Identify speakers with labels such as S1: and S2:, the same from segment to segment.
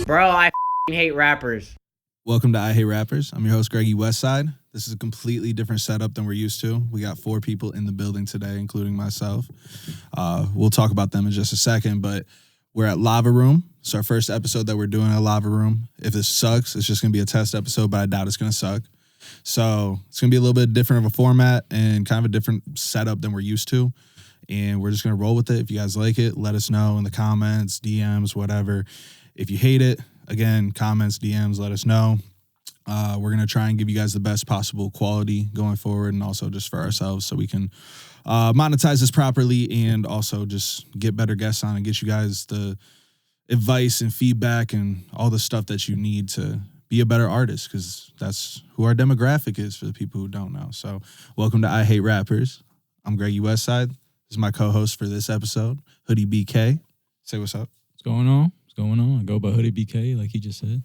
S1: Bro, I hate rappers.
S2: Welcome to I Hate Rappers. I'm your host, Greggy Westside. This is a completely different setup than we're used to. We got 4 people in the building today, including myself. We'll talk about them in just a second, but we're at Lava Room. It's our first episode that we're doing at Lava Room. If this sucks, it's just going to be a test episode, but I doubt it's going to suck. So it's going to be a little bit different of a format and kind of a different setup than we're used to. And we're just going to roll with it. If you guys like it, let us know in the comments, DMs, whatever. If you hate it, again, comments, DMs, let us know. We're going to try and give you guys the best possible quality going forward and also just for ourselves so we can monetize this properly and also just get better guests on and get you guys the advice and feedback and all the stuff that you need to be a better artist, because that's who our demographic is for the people who don't know. So welcome to I Hate Rappers. I'm Greggy Westside. This is my co-host for this episode, Hoodie BK. Say what's up.
S3: What's going on? I go by Hoodie BK, like he just said.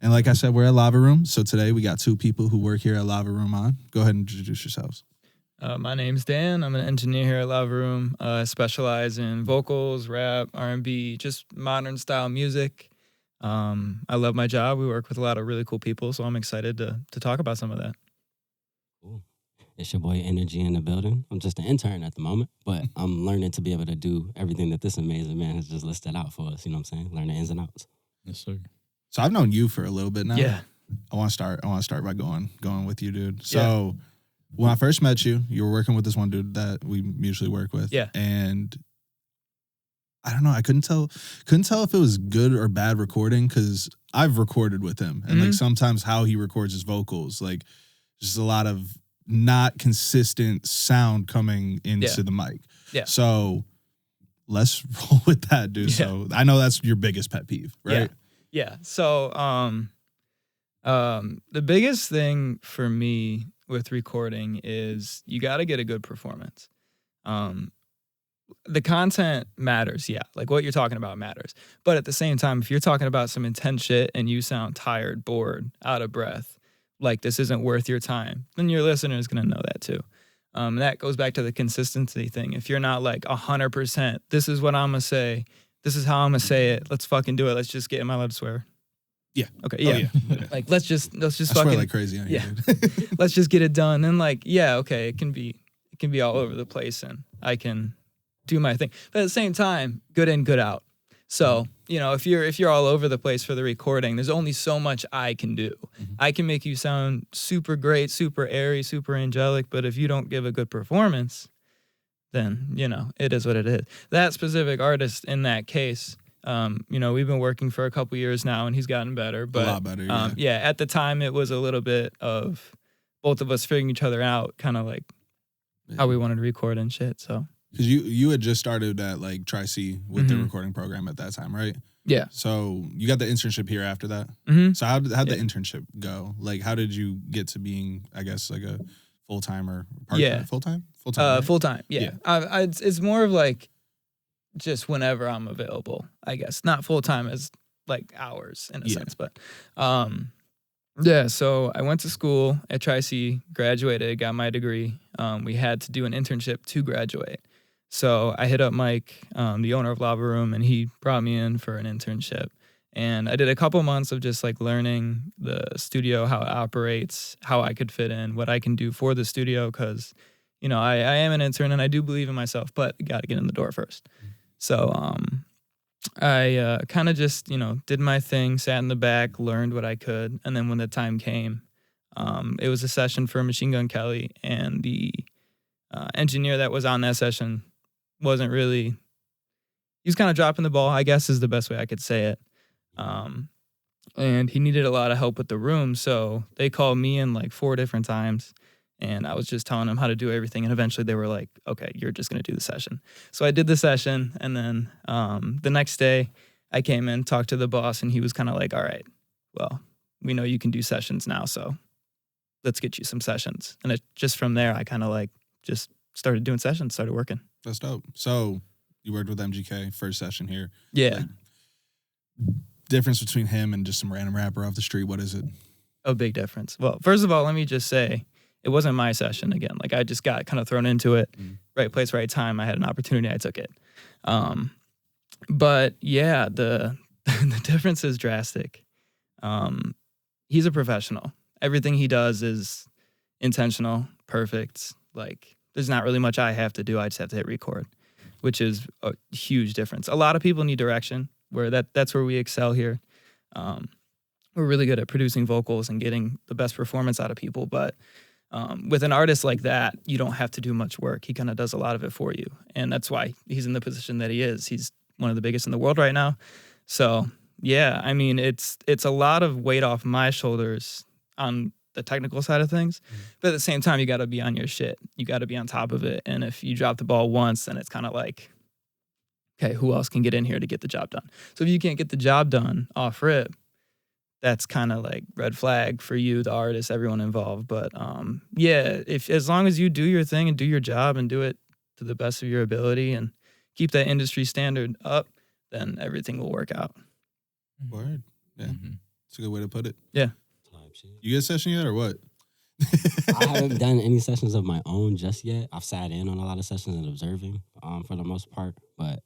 S2: And like I said, we're at Lava Room. So today we got 2 people who work here at Lava Room on. Go ahead and introduce yourselves.
S4: My name's Dan. I'm an engineer here at Lava Room. I specialize in vocals, rap, R&B, just modern style music. I love my job. We work with a lot of really cool people, so I'm excited to talk about some of that.
S5: Cool. It's your boy Energy in the building. I'm just an intern at the moment, but I'm learning to be able to do everything that this amazing man has just listed out for us. You know what I'm saying? Learn the ins and outs.
S3: Yes, sir.
S2: So I've known you for a little bit now.
S4: Yeah.
S2: I want to start by going with you, dude. So when I first met you, you were working with this one dude that we mutually work with.
S4: Yeah.
S2: And I don't know, I couldn't tell if it was good or bad recording, because I've recorded with him. And like sometimes how he records his vocals, like just a lot of not consistent sound coming into the mic.
S4: Yeah.
S2: So let's roll with that, dude.
S4: Yeah.
S2: So I know that's your biggest pet peeve, right?
S4: Yeah. So the biggest thing for me with recording is you got to get a good performance. The content matters, yeah. Like what you're talking about matters. But at the same time, if you're talking about some intense shit and you sound tired, bored, out of breath, like this isn't worth your time, then your listener is going to know that too. That goes back to the consistency thing. If you're not like 100%, this is what I'm going to say, this is how I'm going to say it, let's fucking do it. Let's just get, am I allowed to swear?
S2: Yeah.
S4: Okay, yeah.
S2: Oh, yeah.
S4: Like let's just
S2: I
S4: fucking
S2: swear like crazy on you, dude.
S4: let's just get it done. And like, yeah, okay, it can be all over the place and I can do my thing. But at the same time, good in, good out. So, you know, if you're all over the place for the recording, there's only so much I can do. Mm-hmm. I can make you sound super great, super airy, super angelic, but if you don't give a good performance, then, you know, it is what it is. That specific artist in that case, you know, we've been working for a couple years now and he's gotten better. But,
S2: a lot better, yeah.
S4: At the time it was a little bit of both of us figuring each other out, kind of like how we wanted to record and shit, so.
S2: Because you had just started at like Tri-C with the recording program at that time, right?
S4: Yeah.
S2: So you got the internship here after that.
S4: Mm-hmm.
S2: So how'd the internship go? Like, how did you get to being, I guess, like a full-time or part-time?
S4: Yeah.
S2: Full-time? Full-time, right?
S4: Full-time, yeah. It's more of like just whenever I'm available, I guess. Not full-time as like hours in a sense, but yeah, so I went to school at Tri-C, graduated, got my degree. We had to do an internship to graduate. So I hit up Mike, the owner of Lava Room, and he brought me in for an internship. And I did a couple months of just like learning the studio, how it operates, how I could fit in, what I can do for the studio, because, you know, I am an intern and I do believe in myself, but got to get in the door first. So I kind of just, you know, did my thing, sat in the back, learned what I could. And then when the time came, it was a session for Machine Gun Kelly, and the engineer that was on that session wasn't really, he was kind of dropping the ball, I guess is the best way I could say it. And he needed a lot of help with the room. So they called me in like 4 different times. And I was just telling them how to do everything. And eventually they were like, okay, you're just going to do the session. So I did the session. And then the next day I came in, talked to the boss, and he was kind of like, all right, well, we know you can do sessions now. So let's get you some sessions. And just from there, I kind of like just started doing sessions, started working.
S2: That's dope. So you worked with MGK, first session here.
S4: Yeah.
S2: Like, difference between him and just some random rapper off the street, what is it?
S4: A big difference. Well, first of all, let me just say, it wasn't my session again. Like I just got kind of thrown into it. Right place, right time. I had an opportunity, I took it. But yeah, the the difference is drastic. He's a professional. Everything he does is intentional, perfect. Like, there's not really much I have to do. I just have to hit record, which is a huge difference. A lot of people need direction, where that's where we excel here. We're really good at producing vocals and getting the best performance out of people. But with an artist like that, you don't have to do much work. He kind of does a lot of it for you. And that's why he's in the position that he is. He's one of the biggest in the world right now. So, yeah, I mean, it's a lot of weight off my shoulders on the technical side of things. But at the same time, you got to be on your shit. You got to be on top of it. And if you drop the ball once, then it's kind of like, okay, who else can get in here to get the job done? So if you can't get the job done off rip, that's kind of like red flag for you, the artist, everyone involved. But yeah, as long as you do your thing and do your job and do it to the best of your ability and keep that industry standard up, then everything will work out.
S2: Word. Yeah. It's a good way to put it.
S4: Yeah.
S2: You get a session yet or what?
S5: I haven't done any sessions of my own just yet. I've sat in on a lot of sessions and observing for the most part. But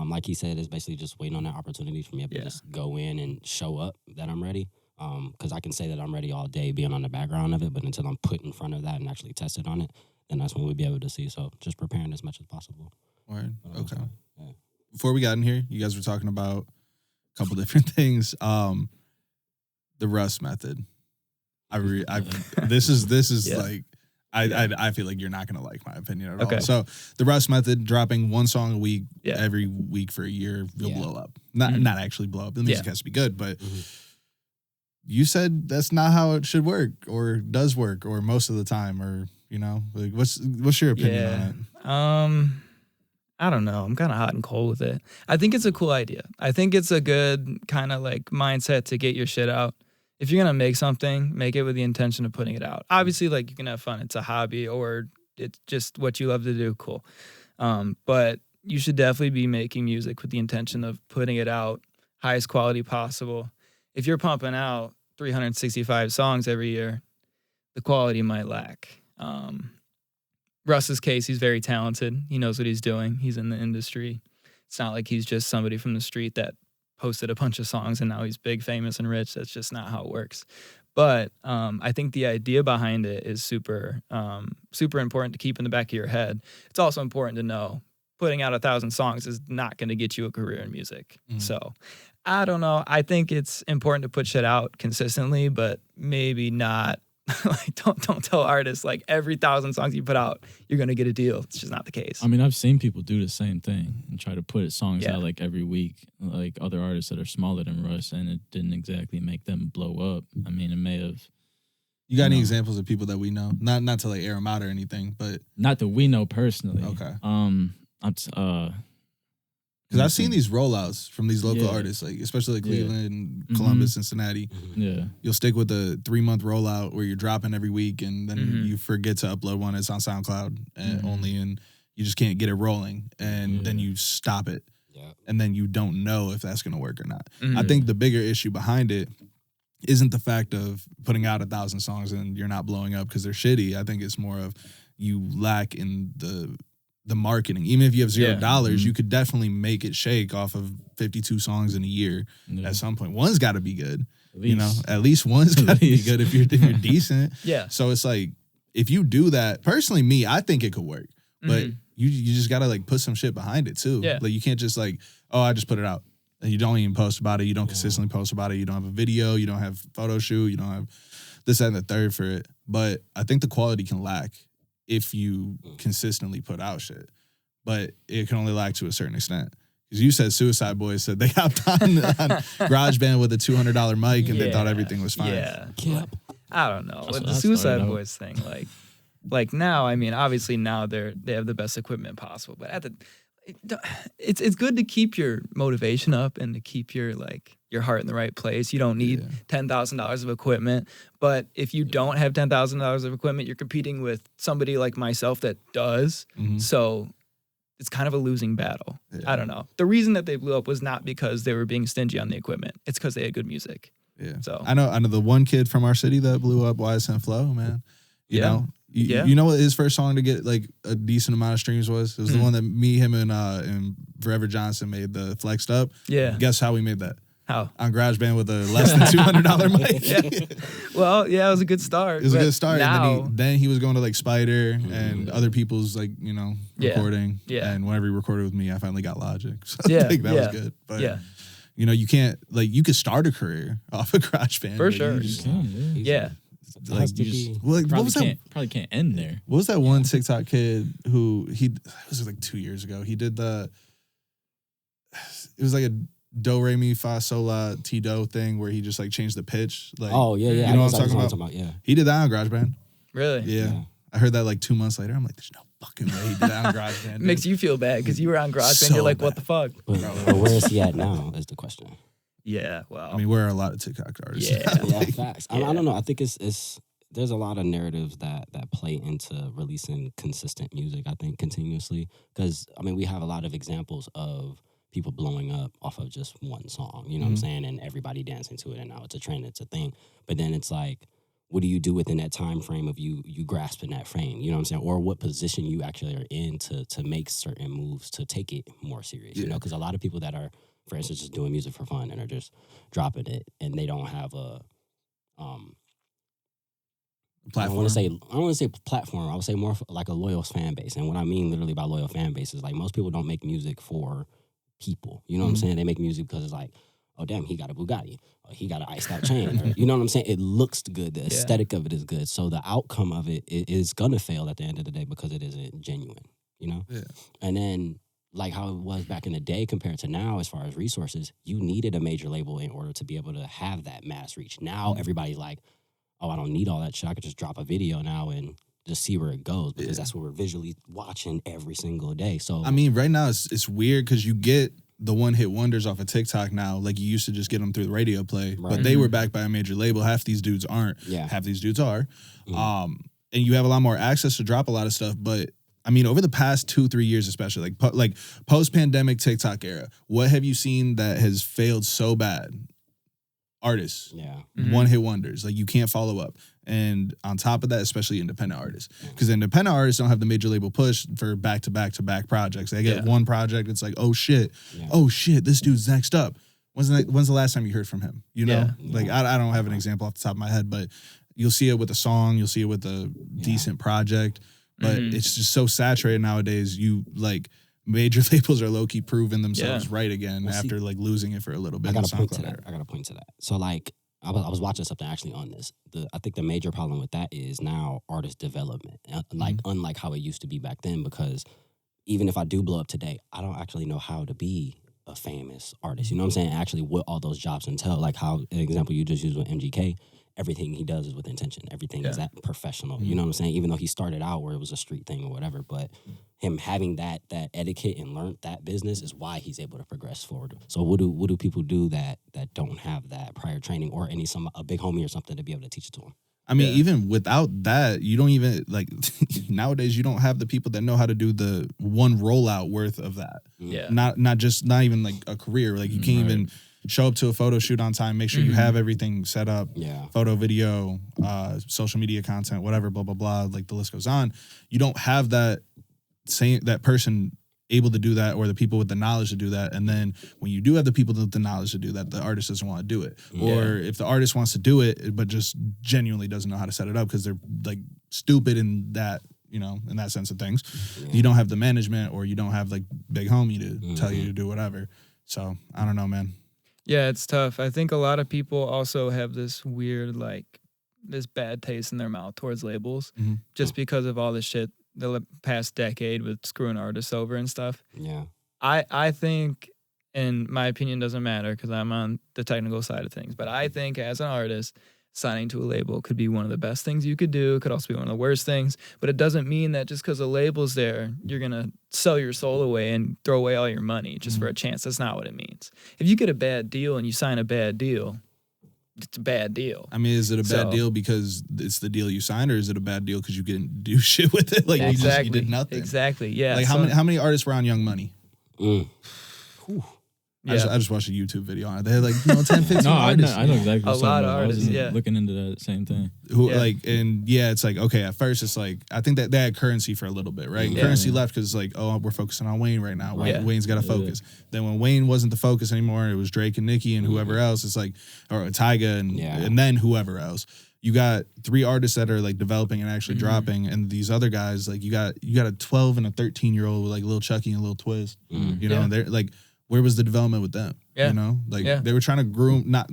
S5: like he said, it's basically just waiting on that opportunity for me to just go in and show up that I'm ready. Because I can say that I'm ready all day being on the background of it, but until I'm put in front of that and actually tested on it, then that's when we'll be able to see. So just preparing as much as possible.
S2: Word. Okay.
S5: Yeah.
S2: Before we got in here, you guys were talking about a couple different things. The Russ method. This is like I feel like you're not gonna like my opinion at all. So the Russ method, dropping one song a week every week for a year, you'll blow up. Not actually blow up. The music has to be good, but you said that's not how it should work or does work or most of the time, or like what's your opinion on it?
S4: I don't know. I'm kind of hot and cold with it. I think it's a cool idea. I think it's a good kind of like mindset to get your shit out. If you're going to make something, make it with the intention of putting it out. Obviously, like, you can have fun. It's a hobby or it's just what you love to do. Cool. But you should definitely be making music with the intention of putting it out highest quality possible. If you're pumping out 365 songs every year, the quality might lack. Russ's case, he's very talented. He knows what he's doing. He's in the industry. It's not like he's just somebody from the street that posted a bunch of songs and now he's big, famous, and rich. That's just not how it works. But I think the idea behind it is super important to keep in the back of your head. It's also important to know putting out 1,000 songs is not going to get you a career in music. So I don't know. I think it's important to put shit out consistently, but maybe not. Like, don't tell artists like every 1,000 songs you put out, you're gonna get a deal. It's just not the case.
S3: I mean, I've seen people do the same thing and try to put songs out like every week, like other artists that are smaller than Russ, and it didn't exactly make them blow up. I mean, it may have.
S2: You got any examples of people that we know? Not to like air them out or anything, but
S3: not that we know personally.
S2: Okay. Because I've seen these rollouts from these local artists, like especially like Cleveland, Columbus, Cincinnati.
S3: Yeah,
S2: you'll stick with a 3-month rollout where you're dropping every week, and then you forget to upload one. It's on SoundCloud and only, and you just can't get it rolling, and then you stop it, and then you don't know if that's gonna work or not. I think the bigger issue behind it isn't the fact of putting out 1,000 songs and you're not blowing up because they're shitty. I think it's more of you lack in the marketing. Even if you have $0, you could definitely make it shake off of 52 songs in a year at some point. One's got to be good. At least one's got to be good if you're decent. So it's like, if you do that, personally, I think it could work. But you just got to like put some shit behind it too. Like, you can't just like, oh, I just put it out. And you don't even post about it. You don't consistently post about it. You don't have a video. You don't have photo shoot. You don't have this, that, and the third for it. But I think the quality can lack if you consistently put out shit, but it can only lack to a certain extent. Because you said Suicide Boys said they hopped on GarageBand with a $200 mic and they thought everything was fine.
S4: I don't know. With the Suicide Boys thing, like now, I mean, obviously now they have the best equipment possible, but it's good to keep your motivation up and to keep your heart in the right place. You don't need $10,000 of equipment, but if you don't have $10,000 of equipment, you're competing with somebody like myself that does. So it's kind of a losing battle. I don't know. The reason that they blew up was not because they were being stingy on the equipment. It's because they had good music. So I know
S2: the one kid from our city that blew up, YSN Flow, man. You know. You know what his first song to get like a decent amount of streams was? It was the one that me, him, and Forever Johnson made, the Flexed Up. Guess how we made that?
S4: How?
S2: On GarageBand with a less than $200 mic.
S4: Yeah. Well, yeah, it was a good start.
S2: It was a good start.
S4: Now,
S2: And then he was going to like Spider and other people's like, recording.
S4: Yeah.
S2: And whenever he recorded with me, I finally got Logic. So
S4: Yeah,
S2: I think that
S4: yeah,
S2: was good. But
S4: yeah.
S2: you can't you could start a career off of GarageBand.
S4: For
S2: but
S4: sure.
S2: you just-
S4: Yeah.
S2: Like,
S3: You just
S2: what
S3: probably
S2: was that?
S3: probably can't end there.
S2: What was that one TikTok kid who it was like 2 years ago. He did it was like a do re mi fa sol la ti do thing where he just like changed the pitch. Like,
S5: Oh yeah, yeah.
S2: You know
S5: I
S2: what I'm talking about?
S5: Yeah.
S2: He did that on GarageBand.
S4: Really?
S2: Yeah. I heard that like 2 months later. I'm like, there's no fucking way he did that on GarageBand.
S4: Makes you feel bad because you were on GarageBand.
S2: So
S4: You're like, what
S2: bad.
S4: the fuck?
S5: But where is he at now? Is the question.
S4: Yeah. Well.
S2: I mean, where are a lot of TikTok artists?
S4: Yeah.
S5: Yeah,
S2: Like,
S5: facts. I don't know. I think it's there's a lot of narratives that play into releasing consistent music. I think continuously because I mean we have a lot of examples of people blowing up off of just one song. You know what I'm saying? And everybody dancing to it, and now it's a trend, it's a thing. But then it's like, what do you do within that time frame of you grasping that frame? You know what I'm saying? Or what position you actually are in to make certain moves to take it more serious. You know, because a lot of people that are, for instance, just doing music for fun and are just dropping it, and they don't have a
S2: platform.
S5: I don't want to say platform. I would say more like a loyal fan base. And what I mean literally by loyal fan base is like most people don't make music for people. You know what I'm saying? They make music because it's like, oh damn, he got a Bugatti, or he got an iced out chain. Or, you know what I'm saying? It looks good. The aesthetic of it is good. So the outcome of it is gonna fail at the end of the day because it isn't genuine. You know?
S2: Yeah.
S5: And then like how it was back in the day compared to now as far as resources, you needed a major label in order to be able to have that mass reach. Now everybody's like, oh, I don't need all that shit. I could just drop a video now and just see where it goes because that's what we're visually watching every single day. So
S2: I mean, right now it's weird because you get the one-hit wonders off of TikTok now. Like you used to just get them through the radio play, but they were backed by a major label. Half these dudes aren't.
S5: Yeah.
S2: Half these dudes are. And you have a lot more access to drop a lot of stuff. But I mean, over the past 2-3 years, especially like post-pandemic TikTok era, what have you seen that has failed so bad? Artists.
S5: yeah.
S2: One-hit wonders. Like you can't follow up. And on top of that, especially independent artists. Because independent artists don't have the major label push for back-to-back-to-back projects. They get one project, it's like, oh shit, this dude's next up. When's the last time you heard from him? You know? Like I don't have an example off the top of my head, but you'll see it with a song, you'll see it with a decent project. But it's just so saturated nowadays. You like major labels are low-key proving themselves right again after like losing it for a little bit.
S5: I got to point to that. So like I was watching something actually on this. I think the major problem with that is now artist development. Like unlike how it used to be back then, because even if I do blow up today, I don't actually know how to be a famous artist. You know what I'm saying? Actually what all those jobs entail. Like how an example you just used with MGK. Everything he does is with intention. Everything is that professional. You know what I'm saying? Even though he started out where it was a street thing or whatever, but him having that etiquette and learned that business is why he's able to progress forward. So what do people do that don't have that prior training or a big homie or something to be able to teach it to them?
S2: I mean, even without that, you don't even like nowadays you don't have the people that know how to do the one rollout worth of that.
S4: Yeah.
S2: Not even like a career. Like you can't even show up to a photo shoot on time, make sure you have everything set up.
S5: Yeah.
S2: Photo, video, social media content, whatever, blah, blah, blah. Like the list goes on. You don't have that person able to do that or the people with the knowledge to do that. And then when you do have the people with the knowledge to do that, the artist doesn't want to do it. Or if the artist wants to do it, but just genuinely doesn't know how to set it up because they're like stupid in that, in that sense of things. You don't have the management or you don't have like big homie to tell you to do whatever. So I don't know, man.
S4: Yeah, it's tough. I think a lot of people also have this weird, this bad taste in their mouth towards labels just because of all this shit the past decade with screwing artists over and stuff.
S5: Yeah.
S4: I think, and my opinion doesn't matter because I'm on the technical side of things, but I think as an artist, signing to a label could be one of the best things you could do. It could also be one of the worst things, but it doesn't mean that just because a label's there, you're going to sell your soul away and throw away all your money just for a chance. That's not what it means. If you get a bad deal and you sign a bad deal, it's a bad deal.
S2: I mean, is it a bad deal because it's the deal you signed, or is it a bad deal because you didn't do shit with it? Like you did nothing.
S4: Exactly. Yeah.
S2: Like how many artists were on Young Money? I just watched a YouTube video on it. They had 10, 15
S3: No,
S2: artists.
S3: I know exactly what
S4: A
S3: you're talking
S4: lot of
S3: about.
S4: artists,
S3: I was
S4: yeah.
S3: looking into that same thing.
S2: Who
S4: Yeah.
S2: it's like, okay, at first it's like, I think that they had Currency for a little bit, right?
S5: Yeah.
S2: Currency left because it's like, oh, we're focusing on Wayne right now.
S4: Yeah.
S2: Wayne's got to focus. Then when Wayne wasn't the focus anymore, it was Drake and Nicki and whoever else. It's like, or Tyga and then whoever else. You got 3 artists that are like developing and actually dropping, and these other guys, like you got a 12 and a 13-year-old with like Lil Chucky and Lil Twist, you know, and they're like, where was the development with them?
S4: Yeah.
S2: You know, like they were trying to groom, not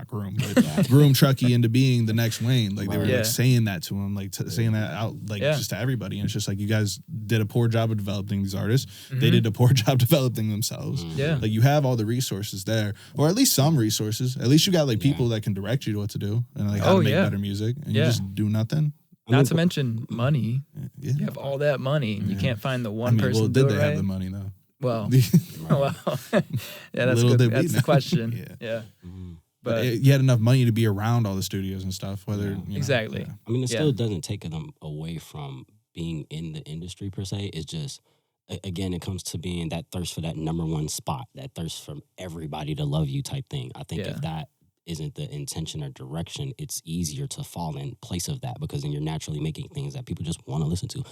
S2: groom, but groom Chucky into being the next Wayne. Like they were like saying that to him, like saying that out, like just to everybody. And it's just like, you guys did a poor job of developing these artists. They did a poor job developing themselves.
S4: Yeah.
S2: Like you have all the resources there, or at least some resources. At least you got like people that can direct you to what to do and like how to make better music. And you just do nothing.
S4: Not to mention money.
S2: Yeah.
S4: You have all that money, and you can't find the one person.
S2: Well,
S4: to do
S2: did
S4: it
S2: they have
S4: right?
S2: the money though?
S4: Well, yeah, that's
S2: Little
S4: good.
S2: did we
S4: That's the
S2: know.
S4: question. Yeah.
S2: But you had enough money to be around all the studios and stuff. Whether you know,
S4: Exactly.
S5: I mean, it still doesn't take them away from being in the industry per se. It's just, again, it comes to being that thirst for that number one spot, that thirst for everybody to love you type thing. I think if that isn't the intention or direction, it's easier to fall in place of that, because then you're naturally making things that people just want to listen to.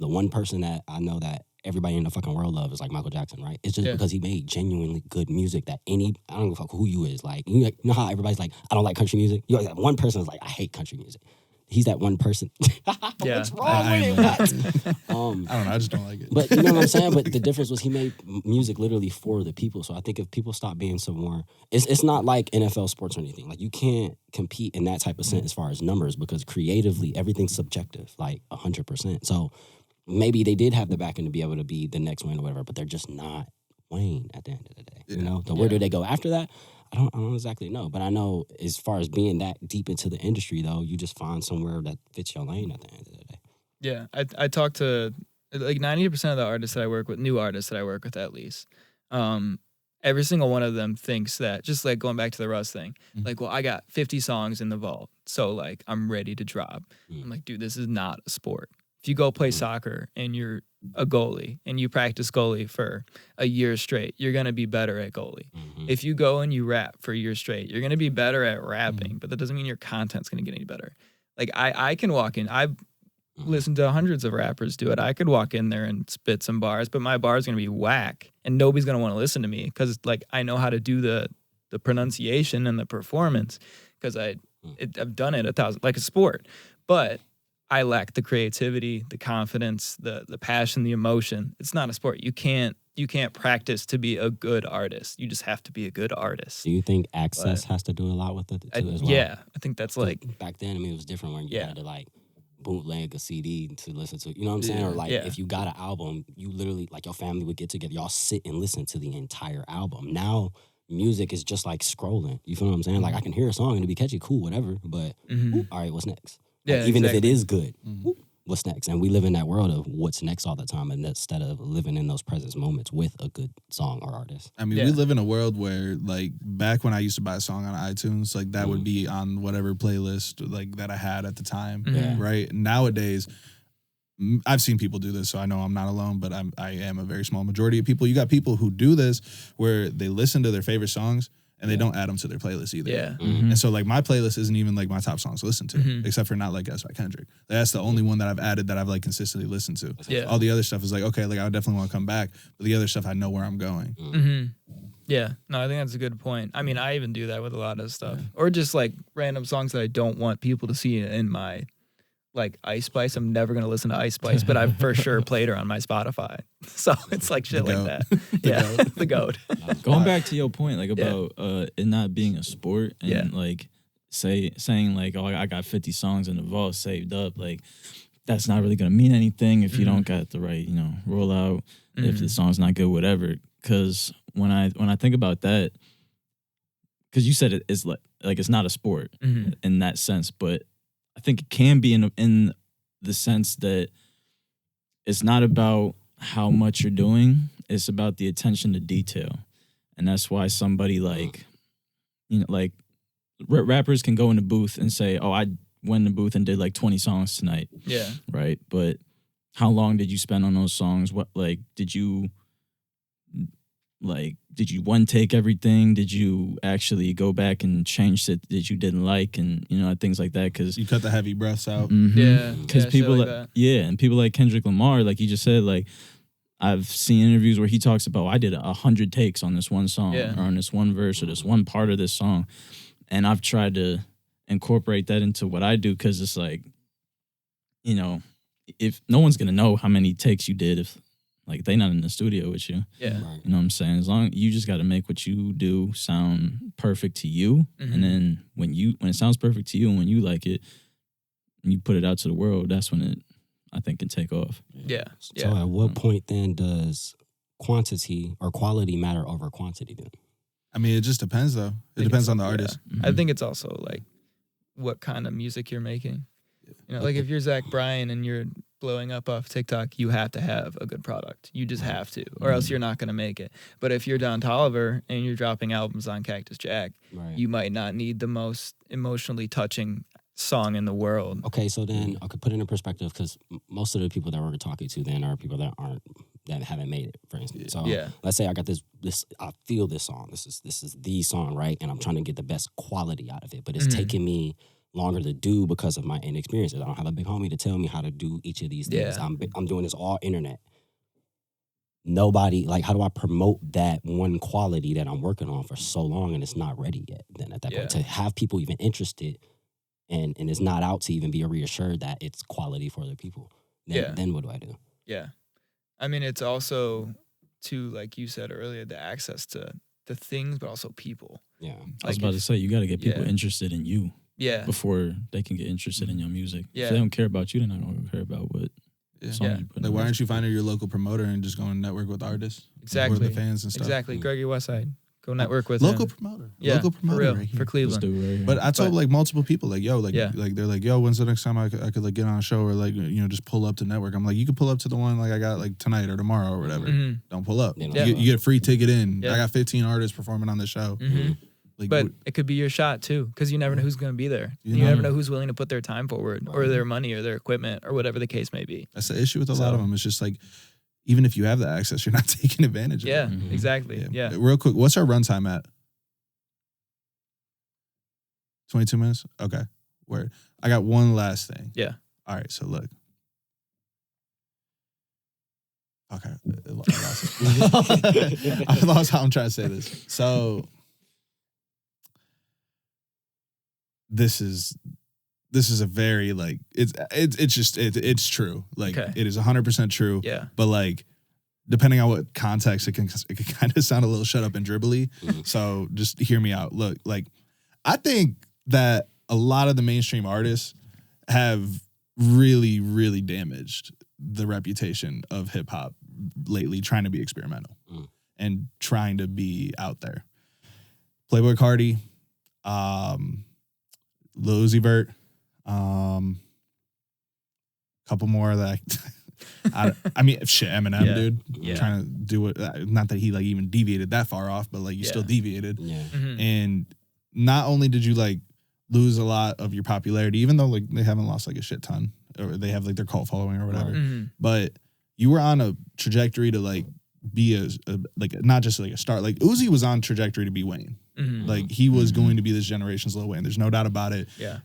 S5: The one person that I know that everybody in the fucking world loves is like Michael Jackson, right? It's just because he made genuinely good music that I don't give a fuck who you is. Like, you know how everybody's like, I don't like country music? You know, that one person is like, I hate country music. He's that one person. What's wrong with it?
S2: I don't know. I just don't like it.
S5: But you know what I'm saying? But the difference was he made music literally for the people. So I think if people stop being so more, it's not like NFL sports or anything. Like, you can't compete in that type of sense as far as numbers, because creatively everything's subjective, like 100%. So maybe they did have the backing to be able to be the next Wayne or whatever, but they're just not Wayne at the end of the day. You know? So where do they go after that? I don't exactly know, but I know as far as being that deep into the industry, though, you just find somewhere that fits your lane at the end of the day.
S4: Yeah, I talk to like 90% of the artists that I work with, new artists that I work with at least. Every single one of them thinks that, just like going back to the Russ thing, like, well, I got 50 songs in the vault, so like I'm ready to drop. I'm like, dude, this is not a sport. If you go play soccer and you're a goalie and you practice goalie for a year straight, you're going to be better at goalie. If you go and you rap for a year straight, you're going to be better at rapping, but that doesn't mean your content's going to get any better. Like I can walk in, I've listened to hundreds of rappers do it. I could walk in there and spit some bars, but my bar is going to be whack and nobody's going to want to listen to me because like I know how to do the pronunciation and the performance because I've done it 1,000, like a sport, but I lack the creativity, the confidence, the passion, the emotion. It's not a sport. You can't practice to be a good artist. You just have to be a good artist.
S5: Do you think access has to do a lot with it too as well?
S4: Yeah, I think that's like
S5: back then. I mean, it was different when you had to like bootleg a CD to listen to. You know what I'm saying? Or like if you got an album, you literally like your family would get together, y'all sit and listen to the entire album. Now music is just like scrolling. You feel what I'm saying? Like I can hear a song and it'd be catchy, cool, whatever. But all right, what's next? Like, even if it is good, what's next? And we live in that world of what's next all the time, and instead of living in those present moments with a good song or artist.
S2: I mean, we live in a world where, like, back when I used to buy a song on iTunes, like, that would be on whatever playlist, like, that I had at the time, right? Nowadays, I've seen people do this, so I know I'm not alone, but I am a very small majority of people. You got people who do this where they listen to their favorite songs, and they don't add them to their playlist either.
S4: Yeah.
S2: And so, like, my playlist isn't even, like, my top songs to listen to, except for Not Like Us by Kendrick. That's the only one that I've added that I've, like, consistently listened to.
S4: Yeah.
S2: All the other stuff is like, okay, like, I would definitely want to come back, but the other stuff, I know where I'm going.
S4: Yeah. No, I think that's a good point. I mean, I even do that with a lot of stuff. Or just, like, random songs that I don't want people to see in my, like, Ice Spice. I'm never going to listen to Ice Spice, but I've for sure played her on my Spotify. So it's like shit like that. The GOAT.
S3: Going back to your point, like about it not being a sport and like saying like, oh, I got 50 songs in the vault saved up, like that's not really gonna mean anything if you don't got the right, rollout. If the song's not good, whatever. Because when I think about that, because you said it's like it's not a sport in that sense, but I think it can be in the sense that it's not about how much you're doing, it's about the attention to detail. And that's why somebody like, like rappers can go in the booth and say, oh, I went in the booth and did like 20 songs tonight.
S4: Yeah.
S3: Right. But how long did you spend on those songs? What, like, did you like did you one take everything? Did you actually go back and change it that you didn't like, and things like that? Because
S2: You cut the heavy breaths out.
S4: Yeah,
S3: because
S4: shit
S3: people
S4: like that.
S3: and people like Kendrick Lamar, like you just said, like I've seen interviews where he talks about, I did 100 takes on this one song
S4: Yeah.
S3: or on this one verse or this one part of this song, and I've tried to incorporate that into what I do, because it's like, if no one's gonna know how many takes you did if like they not in the studio with you.
S4: Yeah.
S5: Right.
S3: You know what I'm saying? As long you just got to make what you do sound perfect to you,
S4: Mhm.
S3: and then when it sounds perfect to you and when you like it, and you put it out to the world, that's when it, I think, can take off.
S4: Yeah.
S5: So
S4: Yeah.
S5: at what point then does quantity or quality matter over quantity then?
S2: I mean, it just depends though. It depends on the artist.
S4: I think it's also like what kind of music you're making. Like if you're Zach Bryan and you're blowing up off TikTok, you have to have a good product. You just have to, or else you're not going to make it. But if you're Don Toliver and you're dropping albums on Cactus Jack,
S5: Right.
S4: you might not need the most emotionally touching song in the world.
S5: Okay, so then I could put it in perspective, because most of the people that we're talking to then are people that haven't made it, for instance. So
S4: Yeah.
S5: let's say I got this I feel this song. This is the song, right? And I'm trying to get the best quality out of it, but it's taking me longer to do because of my inexperiences. I don't have a big homie to tell me how to do each of these things.
S4: Yeah.
S5: I'm doing this all internet. Nobody, like, how do I promote that one quality that I'm working on for so long and it's not ready yet? Then at that point, to have people even interested and it's not out to even be reassured that it's quality for other people. Then what do I do?
S4: Yeah. I mean, it's also, too, like you said earlier, the access to the things, but also people.
S5: Yeah.
S3: I was about to say, you got to get people
S4: Yeah.
S3: interested in you
S4: Yeah.
S3: before they can get interested in your music.
S4: Yeah.
S3: If they don't care about you, they're not going to care about what
S2: Yeah.
S3: song
S4: Yeah.
S3: you put
S2: Like,
S3: in.
S2: why aren't you finding your local promoter and just going to network with artists?
S4: Exactly.
S2: Or the fans and stuff.
S4: Exactly. Greggy Westside. Go network with
S2: Local
S4: him.
S2: promoter.
S4: Yeah,
S2: Local
S4: for
S2: promoter
S4: real,
S2: right here.
S4: for Cleveland.
S3: Let's do it right here.
S2: But I told like multiple people, like, yo, like,
S4: Yeah.
S2: like they're like, yo, when's the next time I could like get on a show or like, just pull up to network? I'm like, you can pull up to the one like I got like tonight or tomorrow or whatever.
S4: Mhm.
S2: Don't pull up.
S5: They don't
S2: You,
S5: pull
S2: get,
S5: up.
S2: you get a free ticket in.
S4: Yeah.
S2: I got 15 artists performing on the show.
S4: Mhm.
S2: Like,
S4: But it could be your shot too, because you never know who's going to be there.
S2: You
S4: You
S2: know.
S4: never know who's willing to put their time forward, or their money, or their equipment, or whatever the case may be.
S2: that's the issue with a lot
S4: So-
S2: of them. It's just like, even if you have the access, you're not taking advantage of
S4: Yeah,
S2: it.
S3: Mhm.
S4: exactly. Yeah.
S2: Real quick, what's our runtime at? 22 minutes? Okay. Word. I got one last thing.
S4: Yeah.
S2: All right, so look. Okay. I lost how I'm trying to say this. So this is a very like it's true. Like
S4: Okay.
S2: it is 100% true.
S4: Yeah.
S2: But like depending on what context, it can kind of sound a little shut up and dribbly. So just hear me out. Look, like I think that a lot of the mainstream artists have really, really damaged the reputation of hip hop lately, trying to be experimental and trying to be out there. Playboi Carti, Lil Uzi Vert, couple more that I mean, shit, Eminem,
S4: Yeah.
S2: dude,
S4: Yeah.
S2: trying to do it. Not that he like even deviated that far off, but like you still deviated.
S5: Yeah.
S4: Mhm.
S2: And not only did you like lose a lot of your popularity, even though like they haven't lost like a shit ton, or they have like their cult following or whatever,
S4: Mhm.
S2: but you were on a trajectory to like be a like not just like a star. Like Uzi was on trajectory to be Wayne.
S4: Mhm.
S2: Like he was going to be this generation's Lil Wayne. There's no doubt about it.
S4: Yeah.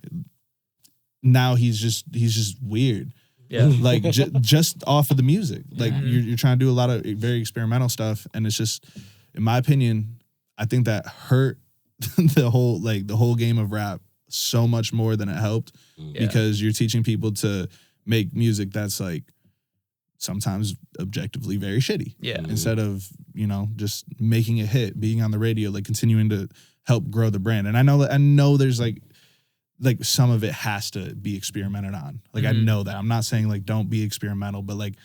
S2: Now he's just weird.
S4: Yeah.
S2: Like just off of the music. Like
S4: Mhm.
S2: you're trying to do a lot of very experimental stuff, and it's just, in my opinion, I think that hurt the whole game of rap so much more than it helped,
S4: Yeah.
S2: because you're teaching people to make music that's like sometimes objectively very shitty.
S4: Yeah.
S2: Instead of, just making a hit, being on the radio, like continuing to help grow the brand. And I know there's like some of it has to be experimented on. Like I
S4: Mhm.
S2: know that. I'm not saying like don't be experimental, but like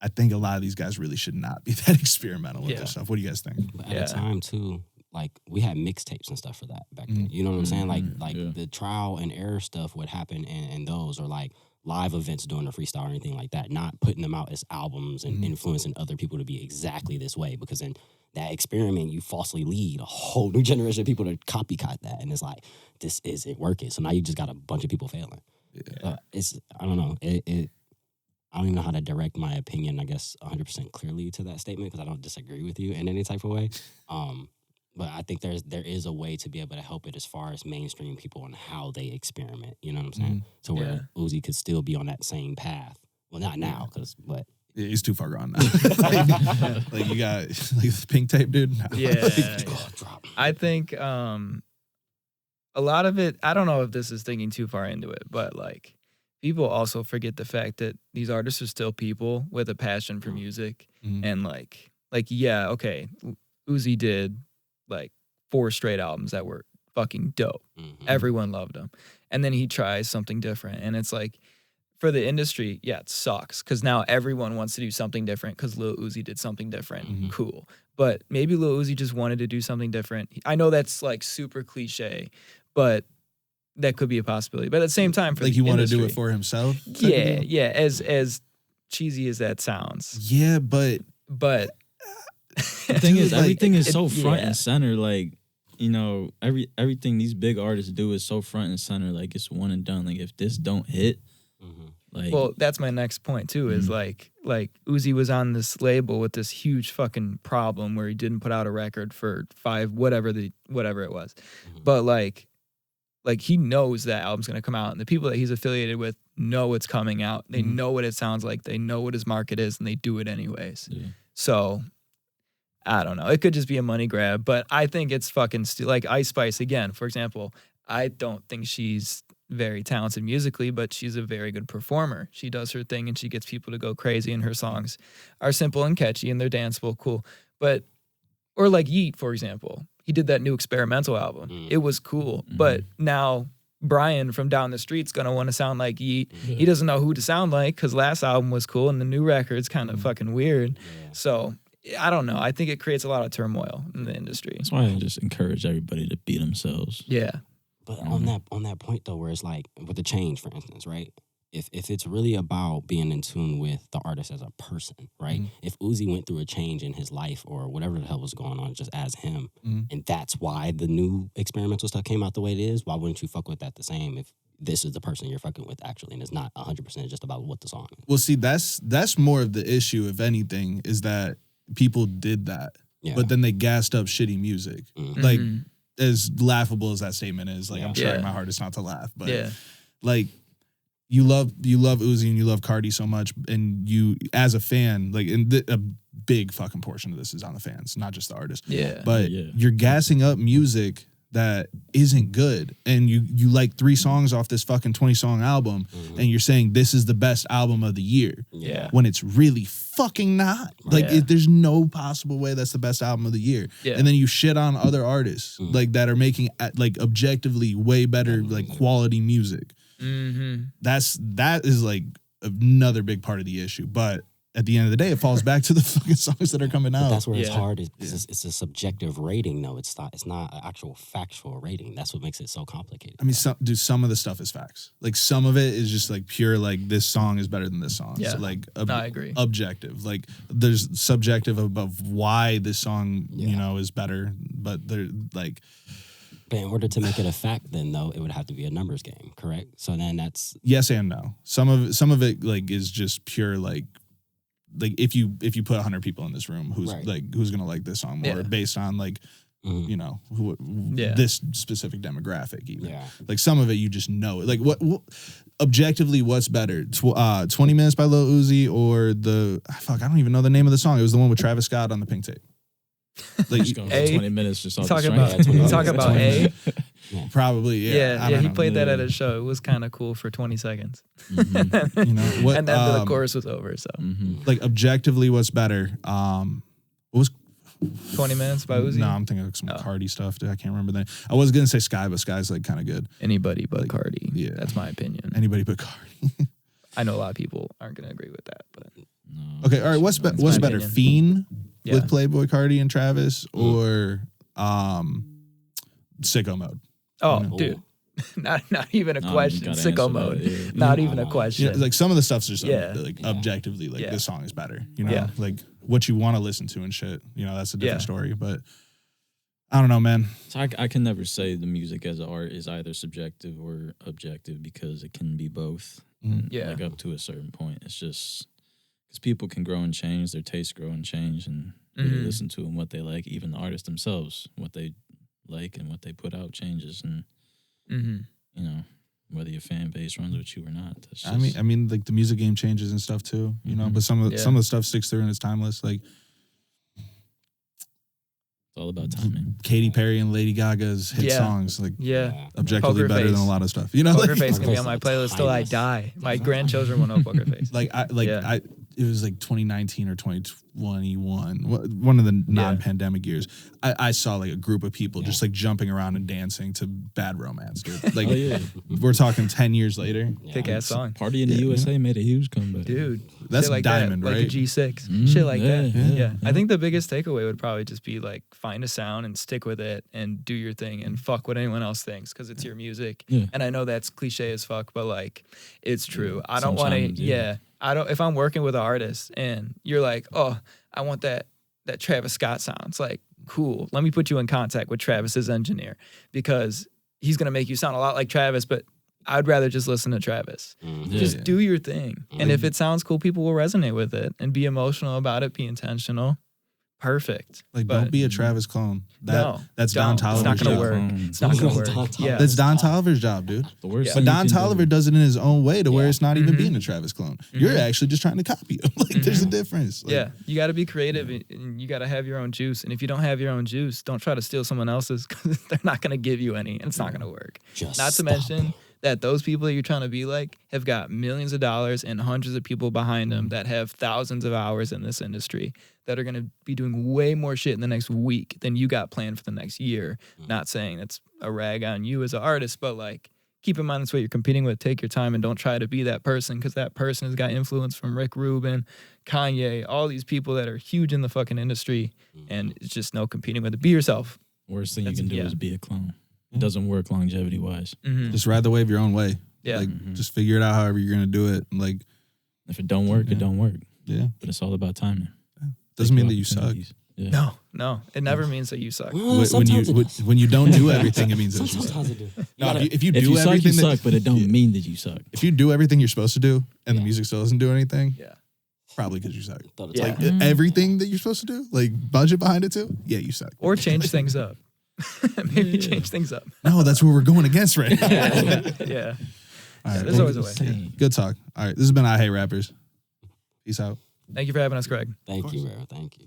S2: I think a lot of these guys really should not be that experimental with
S4: Yeah.
S2: this stuff. What do you guys think?
S5: But at
S4: Yeah.
S5: the time too, like we had mixtapes and stuff for that back then. You know what I'm saying? Like
S3: Yeah.
S5: the trial and error stuff would happen in those, or like live events doing a freestyle or anything like that, not putting them out as albums and influencing other people to be exactly this way, because in that experiment you falsely lead a whole new generation of people to copycat that, and it's like, this isn't working. So now you just got a bunch of people failing. It's, I don't know. I don't even know how to direct my opinion, I guess, 100% clearly to that statement because I don't disagree with you in any type of way. But I think there is a way to be able to help it as far as mainstream people and how they experiment. You know what I'm saying? To where Uzi could still be on that same path. Well, not now, but
S2: he's too far gone now. like you got like the pink tape, dude. No.
S4: Yeah. I think a lot of it. I don't know if this is thinking too far into it, but like people also forget the fact that these artists are still people with a passion for music, and like yeah, okay, Uzi did like 4 straight albums that were fucking dope. Everyone loved them. And then he tries something different. And it's like, for the industry, yeah, it sucks. Because now everyone wants to do something different because Lil Uzi did something different. Cool. But maybe Lil Uzi just wanted to do something different. I know that's like super cliche, but that could be a possibility. But at the same time, for
S2: like
S4: the
S2: he wanted
S4: industry,
S2: to do it for himself?
S4: Yeah. As cheesy as that sounds.
S2: Yeah, but
S3: the thing is, everything is so
S4: it-
S3: front
S4: yeah.
S3: and center. Like, you know, everything these big artists do is so front and center. Like, it's one and done. Like, if this don't hit, like,
S4: Well, that's my next point too. Is like Uzi was on this label with this huge fucking problem where he didn't put out a record for 5 whatever it was, but like he knows that album's gonna come out, and the people that he's affiliated with know it's coming out. They know what it sounds like. They know what his market is, and they do it anyways.
S3: Yeah.
S4: So I don't know. It could just be a money grab, but I think it's fucking like Ice Spice again, for example. I don't think she's very talented musically, but she's a very good performer. She does her thing and she gets people to go crazy, and her songs are simple and catchy and they're danceable, cool. But, or like Yeet, for example. He did that new experimental album. It was cool. But now Brian from down the street's gonna want to sound like Yeet. He doesn't know who to sound like because last album was cool and the new record's kind of fucking weird. So I don't know. I think it creates a lot of turmoil in the industry.
S3: that's why I just encourage everybody to be themselves.
S4: Yeah.
S5: But on that point though, where it's like with the change, for instance, right? If it's really about being in tune with the artist as a person, right? If Uzi went through a change in his life or whatever the hell was going on just as him, and that's why the new experimental stuff came out the way it is, why wouldn't you fuck with that the same if this is the person you're fucking with actually, and it's not 100% just about what the song is?
S2: well, see, that's more of the issue, if anything, is that people did that, but then they gassed up shitty music. Like, as laughable as that statement is, like I'm trying my hardest not to laugh, but like you love Uzi and you love Cardi so much, and you as a fan, like, and a big fucking portion of this is on the fans, not just the artist. But you're gassing up music that isn't good, and you like 3 songs off this fucking 20-song album, and you're saying this is the best album of the year, when it's really fucking not. Like, there's no possible way that's the best album of the year. And then you shit on other artists like that are making like objectively way better like quality music. That is like another big part of the issue, but at the end of the day, it falls back to the fucking songs that are coming out.
S5: But that's where it's hard. It's a subjective rating, though. It's not an actual factual rating. That's what makes it so complicated.
S2: I mean, some of the stuff is facts. Like, some of it is just like pure, like, this song is better than this song.
S4: Yeah.
S2: So, like,
S4: No, I agree.
S2: Objective. Like, there's subjective of why this song, you know, is better. But they're like,
S5: But in order to make it a fact, then though, it would have to be a numbers game, correct? So then that's
S2: yes and no. Some of it like is just pure like if you put 100 people in this room, who's who's gonna like this song more based on like you know this specific demographic even. Like, some of it you just know. Like, what objectively, what's better, 20 Minutes by Lil Uzi or I don't even know the name of the song. It was the one with Travis Scott on the pink tape. Like,
S3: Just going for 20 minutes just off the
S4: Talk about A.
S2: Probably,
S4: Yeah, he played that at a show. It was kind of cool for 20 seconds.
S2: You know what?
S4: And then the chorus was over. So,
S2: like, objectively, what's better? What was
S4: 20 Minutes by Uzi?
S2: No, I'm thinking of some Cardi stuff. Dude. I can't remember that. I was gonna say Sky, but Sky's like kind of good.
S4: Anybody but Cardi. Yeah, that's my opinion.
S2: Anybody but Cardi.
S4: I know a lot of people aren't gonna agree with that, but
S2: okay, all right. What's better,
S4: opinion.
S2: Fiend with Playboy Cardi and Travis, or Sicko Mode?
S4: Oh, dude. Not even a question. Sicko Mode. Not even a question.
S2: Yeah, like, some of the stuff's just like objectively, like, this song is better. You know, like what you want to listen to and shit. You know, that's a different story. But I don't know, man.
S3: So I can never say the music as an art is either subjective or objective, because it can be both.
S4: Yeah.
S3: Like up to a certain point. It's just because people can grow and change, their tastes grow and change, and really listen to them, what they like. Even the artists themselves, what they like and what they put out changes. And, you know, whether your fan base runs with you or not. That's just,
S2: I mean, like the music game changes and stuff too, you know. But some of the stuff sticks through and it's timeless. Like
S3: it's all about timing.
S2: Katy Perry and Lady Gaga's hit songs, like objectively
S4: Poker
S2: better
S4: Face.
S2: than a lot of stuff. You know,
S4: Poker
S2: like,
S4: Face can be on my playlist till I die. My grandchildren will know Poker Face.
S2: It was like 2019 or 2021, one of the non-pandemic years. I saw like a group of people just like jumping around and dancing to Bad Romance, dude. Like we're talking 10 years later.
S4: Kick ass song.
S3: Party in the USA made a huge comeback.
S4: Dude.
S2: That's
S4: like
S2: diamond,
S4: that,
S2: right?
S4: Like a G6. Shit like that.
S3: Yeah.
S4: I think the biggest takeaway would probably just be like find a sound and stick with it and do your thing and fuck what anyone else thinks because it's your music.
S3: Yeah.
S4: And I know that's cliche as fuck, but like it's true. I don't want to, if I'm working with an artist and you're like, oh, I want that Travis Scott sound. It's like, cool. Let me put you in contact with Travis's engineer because he's going to make you sound a lot like Travis, but I'd rather just listen to Travis. Just do your thing. And if it sounds cool, people will resonate with it and be emotional about it, be intentional. Perfect.
S2: Like, don't be a Travis clone. That's
S4: don't.
S2: Don Toliver's
S4: It's not going to
S2: job.
S4: work. It's not going to work. Yeah.
S2: That's Don Toliver's job, dude.
S3: The worst
S2: But
S3: thing
S2: Don
S3: you can
S2: Toliver
S3: do-
S2: does it in his own way to where it's not even being a Travis clone. You're actually just trying to copy him. Like, there's a difference. Like,
S4: Yeah, you got to be creative and you got to have your own juice. And if you don't have your own juice, don't try to steal someone else's because they're not going to give you any and it's not going to work. Not to mention that those people that you're trying to be like have got millions of dollars and hundreds of people behind them that have thousands of hours in this industry that are going to be doing way more shit in the next week than you got planned for the next year. Not saying that's a rag on you as an artist, but like keep in mind that's what you're competing with. Take your time and don't try to be that person because that person has got influence from Rick Rubin, Kanye, all these people that are huge in the fucking industry and it's just no competing with it. Be yourself.
S3: Worst thing you can do is be a clone. It doesn't work longevity wise.
S2: just ride the wave your own way.
S4: Yeah.
S2: Like, just figure it out however you're going to do it. And like,
S3: If it don't work, it don't work.
S2: yeah.
S3: But it's all about timing.
S2: Doesn't mean that you suck.
S3: Yeah.
S4: No. It never means that you suck.
S2: When you don't do everything, it means that you suck.
S5: Sometimes it do.
S2: No, if you
S3: If
S2: do
S3: you suck, you
S2: everything
S3: suck, but it don't mean that you suck.
S2: if you do everything you're supposed to do and the music still doesn't do anything,
S4: Yeah.
S2: probably because you suck.
S5: Yeah.
S2: Like everything that you're supposed to do, like budget behind it too, yeah, you suck.
S4: Or change things up. Maybe change things up.
S2: No, that's what we're going against right now.
S4: Yeah.
S2: All right,
S4: There's always a way.
S3: Insane.
S2: good talk. All right, this has been I Hate Rappers. Peace out.
S4: Thank you for having us, Greg.
S5: Thank you, bro. Thank you.